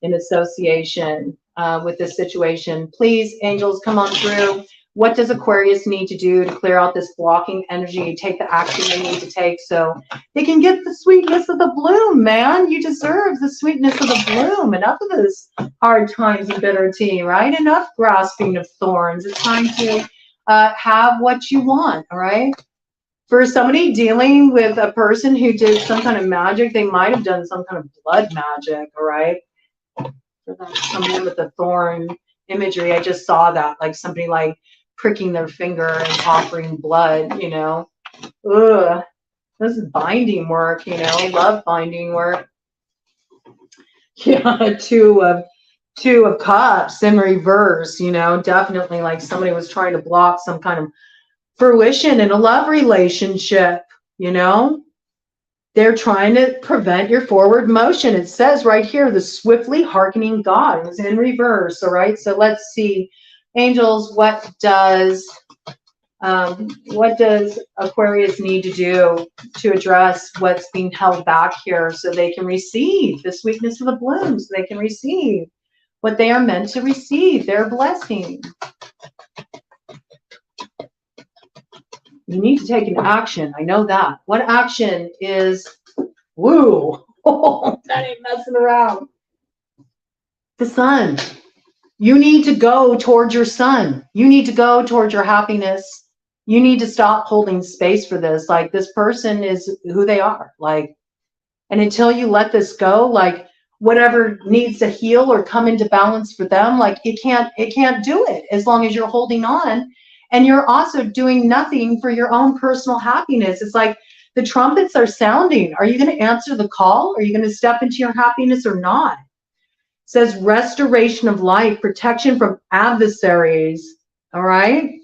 in association with this situation. Please, angels, come on through. What does Aquarius need to do to clear out this blocking energy, take the action they need to take so they can get the sweetness of the bloom, man? You deserve the sweetness of the bloom. Enough of this hard times and bitter tea, right? Enough grasping of thorns. It's time to have what you want, all right? For somebody dealing with a person who did some kind of magic, they might have done some kind of blood magic, all right? For that, somebody with a thorn imagery, I just saw that, like somebody like pricking their finger and offering blood, you know. Ugh, this is binding work, you know, love binding work. Yeah, two of cups in reverse, you know, definitely like somebody was trying to block some kind of fruition in a love relationship, you know. They're trying to prevent your forward motion. It says right here, the swiftly hearkening God is in reverse. All right, so let's see, angels, what does Aquarius need to do to address what's being held back here so they can receive the sweetness of the bloom, so they can receive what they are meant to receive, their blessing? You need to take an action. I know that. What action is, woo, that ain't messing around. The sun. You need to go towards your sun. You need to go towards your happiness. You need to stop holding space for this. Like, this person is who they are. Like, and until you let this go, like, whatever needs to heal or come into balance for them, like, it can't do it as long as you're holding on. And you're also doing nothing for your own personal happiness. It's like the trumpets are sounding. Are you going to answer the call? Are you going to step into your happiness or not? It says restoration of life, protection from adversaries. All right.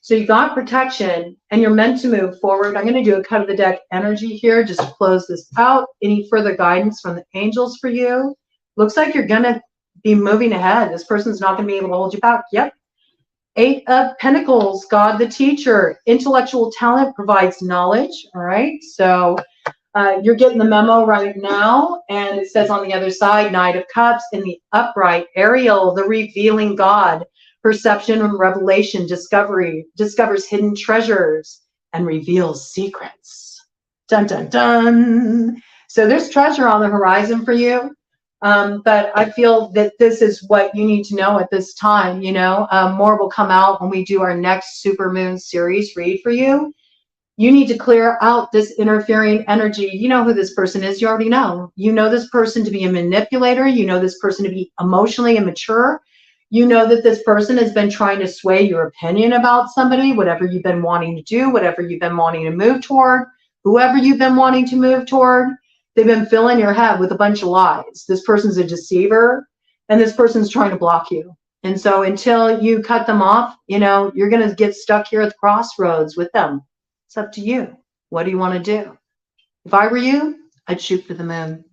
So you got protection and you're meant to move forward. I'm going to do a cut of the deck energy here just to close this out. Any further guidance from the angels for you? Looks like you're going to be moving ahead. This person's not going to be able to hold you back. Yep. 8 of Pentacles, God the teacher. Intellectual talent provides knowledge. All right. So you're getting the memo right now. And it says on the other side, Knight of Cups. In the upright, Ariel, the revealing God. Perception and revelation, discovers hidden treasures and reveals secrets. Dun, dun, dun. So there's treasure on the horizon for you. But I feel that this is what you need to know at this time. You know, more will come out when we do our next Supermoon series read for you. You need to clear out this interfering energy. You know who this person is. You already know. You know this person to be a manipulator. You know this person to be emotionally immature. You know that this person has been trying to sway your opinion about somebody, whatever you've been wanting to do, whatever you've been wanting to move toward, whoever you've been wanting to move toward. They've been filling your head with a bunch of lies. This person's a deceiver, and this person's trying to block you. And so until you cut them off, you know, you're going to get stuck here at the crossroads with them. It's up to you. What do you want to do? If I were you, I'd shoot for the moon.